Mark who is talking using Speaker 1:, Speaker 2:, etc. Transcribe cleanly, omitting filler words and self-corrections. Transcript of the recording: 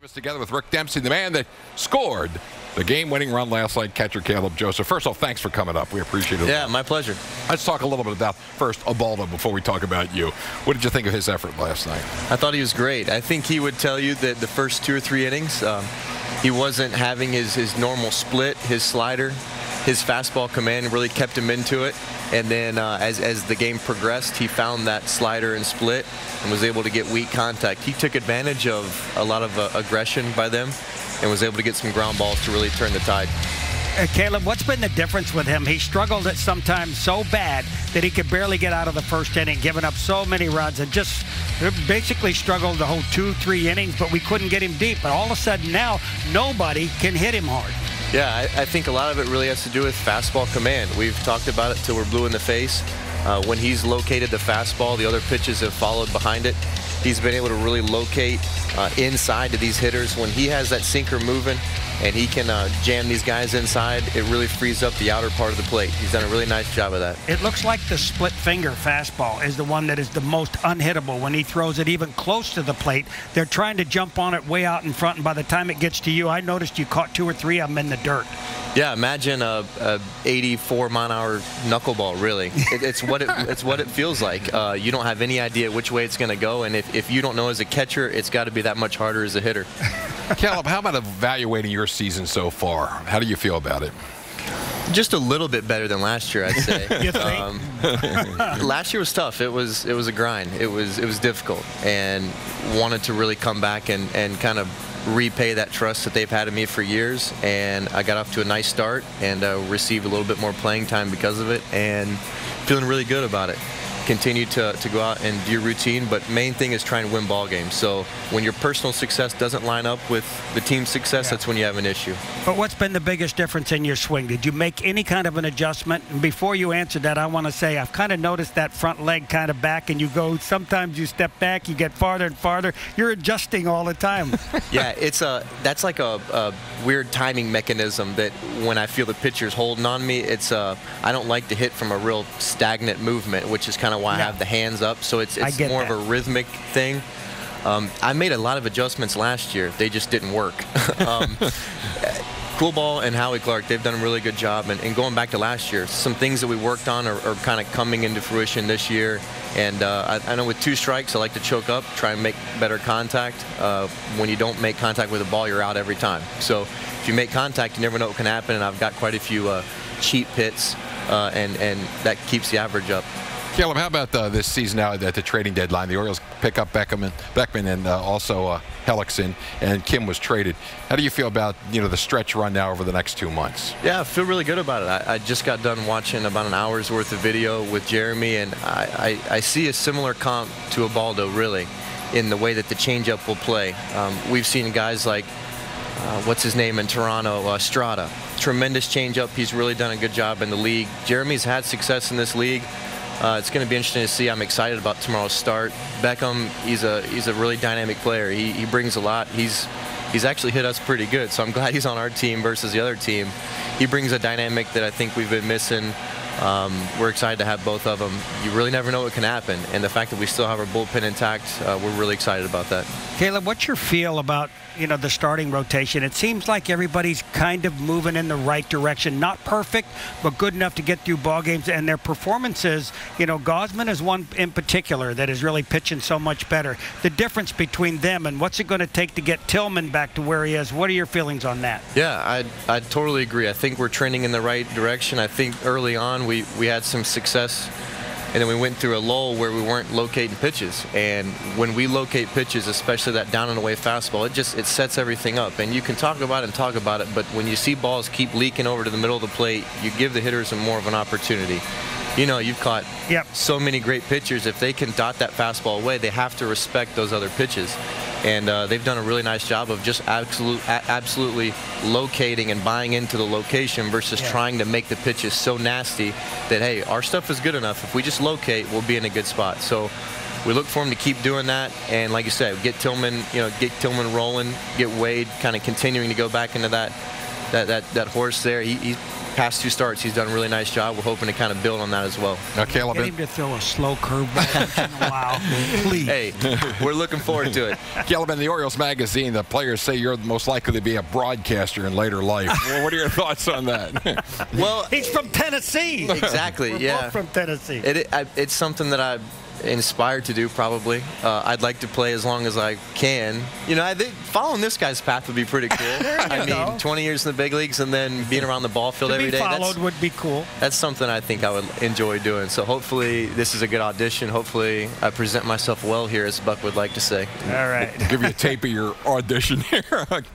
Speaker 1: Together with Rick Dempsey, the man that scored the game-winning run last night, catcher Caleb Joseph. First of all, thanks for coming up. We appreciate it.
Speaker 2: Yeah, my pleasure.
Speaker 1: Let's talk a little bit about, first, Ubaldo before we talk about you. What did you think of his effort last night?
Speaker 2: I thought he was great. I think he would tell you that the first 2 or 3 innings, he wasn't having his normal split, his slider. His fastball command really kept him into it. And then as the game progressed, he found that slider and split and was able to get weak contact. He took advantage of a lot of aggression by them and was able to get some ground balls to really turn the tide.
Speaker 3: Caleb, what's been the difference with him? He struggled at sometimes so bad that he could barely get out of the first inning, giving up so many runs, and just basically struggled the whole 2-3 innings, but we couldn't get him deep. But all of a sudden now, nobody can hit him hard.
Speaker 2: Yeah, I think a lot of it really has to do with fastball command. We've talked about it till we're blue in the face. When he's located the fastball, the other pitches have followed behind it. He's been able to really locate inside to these hitters. When he has that sinker moving and he can jam these guys inside, it really frees up the outer part of the plate. He's done a really nice job of that.
Speaker 3: It looks like the split finger fastball is the one that is the most unhittable. When he throws it even close to the plate, they're trying to jump on it way out in front, and by the time it gets to you, I noticed you caught 2 or 3 of them in the dirt.
Speaker 2: Yeah, imagine a 84-mile-an-hour knuckleball, really. It's what it feels like. You don't have any idea which way it's going to go, and if you don't know as a catcher, it's got to be that much harder as a hitter.
Speaker 1: Caleb, how about evaluating your season so far? How do you feel about it?
Speaker 2: Just a little bit better than last year, I'd say.
Speaker 3: You think?
Speaker 2: Last year was tough. It was a grind. It was difficult, and wanted to really come back and kind of repay that trust that they've had in me for years. And I got off to a nice start and received a little bit more playing time because of it, and feeling really good about it. Continue to go out and do your routine, but main thing is trying to win ball games. So when your personal success doesn't line up with the team's success, that's when you have an issue.
Speaker 3: But what's been the biggest difference in your swing? Did you make any kind of an adjustment? And before you answer that, I want to say I've kind of noticed that front leg kind of back, and you go, sometimes you step back, you get farther and farther. You're adjusting all the time.
Speaker 2: Yeah, that's like a weird timing mechanism that when I feel the pitcher's holding on me, I don't like to hit from a real stagnant movement, which is kind of why I have the hands up. So it's more of a rhythmic thing. I made a lot of adjustments last year. They just didn't work. Cool Ball and Howie Clark, they've done a really good job. And going back to last year, some things that we worked on are kind of coming into fruition this year. And I know with 2 strikes, I like to choke up, try and make better contact. When you don't make contact with the ball, you're out every time. So if you make contact, you never know what can happen. And I've got quite a few cheap hits, and that keeps the average up.
Speaker 1: Caleb, how about this season now at the trading deadline? The Orioles pick up Beckman and also Hellickson, and Kim was traded. How do you feel about the stretch run now over the next 2 months?
Speaker 2: Yeah, I feel really good about it. I just got done watching about an hour's worth of video with Jeremy, and I see a similar comp to Ubaldo, really, in the way that the changeup will play. We've seen guys like what's his name in Toronto, Xtra. Tremendous changeup. He's really done a good job in the league. Jeremy's had success in this league. It's going to be interesting to see. I'm excited about tomorrow's start. Beckham, he's a really dynamic player. He brings a lot. He's actually hit us pretty good, so I'm glad he's on our team versus the other team. He brings a dynamic that I think we've been missing. We're excited to have both of them. You really never know what can happen, and the fact that we still have our bullpen intact, we're really excited about that.
Speaker 3: Caleb, what's your feel about the starting rotation? It seems like everybody's kind of moving in the right direction. Not perfect, but good enough to get through ball games, and their performances. Gausman is one in particular that is really pitching so much better. The difference between them and what's it going to take to get Tillman back to where he is? What are your feelings on that?
Speaker 2: Yeah, I totally agree. I think we're trending in the right direction. I think early on we had some success, and then we went through a lull where we weren't locating pitches. And when we locate pitches, especially that down and away fastball, it sets everything up. And you can talk about it, but when you see balls keep leaking over to the middle of the plate, you give the hitters more of an opportunity. You've caught so many great pitchers. If they can dot that fastball away, they have to respect those other pitches. And they've done a really nice job of just absolutely locating and buying into the location versus trying to make the pitches so nasty that, hey, our stuff is good enough. If we just locate, we'll be in a good spot. So we look for him to keep doing that. And like you said, get Tillman rolling, get Wade kind of continuing to go back into that horse there. past 2 starts, he's done a really nice job. We're hoping to kind of build on that as well.
Speaker 1: Now, Caleb,
Speaker 3: Get him to throw a slow curveball once in a while, please.
Speaker 2: Hey, we're looking forward to it.
Speaker 1: Caleb, in the Orioles magazine, the players say you're most likely to be a broadcaster in later life. Well, what are your thoughts on that?
Speaker 2: Well,
Speaker 3: He's from Tennessee.
Speaker 2: exactly.
Speaker 3: We're
Speaker 2: Yeah,
Speaker 3: both from Tennessee.
Speaker 2: it's something that I'm inspired to do. Probably, I'd like to play as long as I can. You know, I think following this guy's path would be pretty cool. I mean, 20 years in the big leagues and then being around the ball field every day.
Speaker 3: Followed would be cool.
Speaker 2: That's something I think I would enjoy doing. So hopefully this is a good audition. Hopefully I present myself well here, as Buck would like to say.
Speaker 3: All right.
Speaker 1: We'll give you a tape of your audition here. Caleb.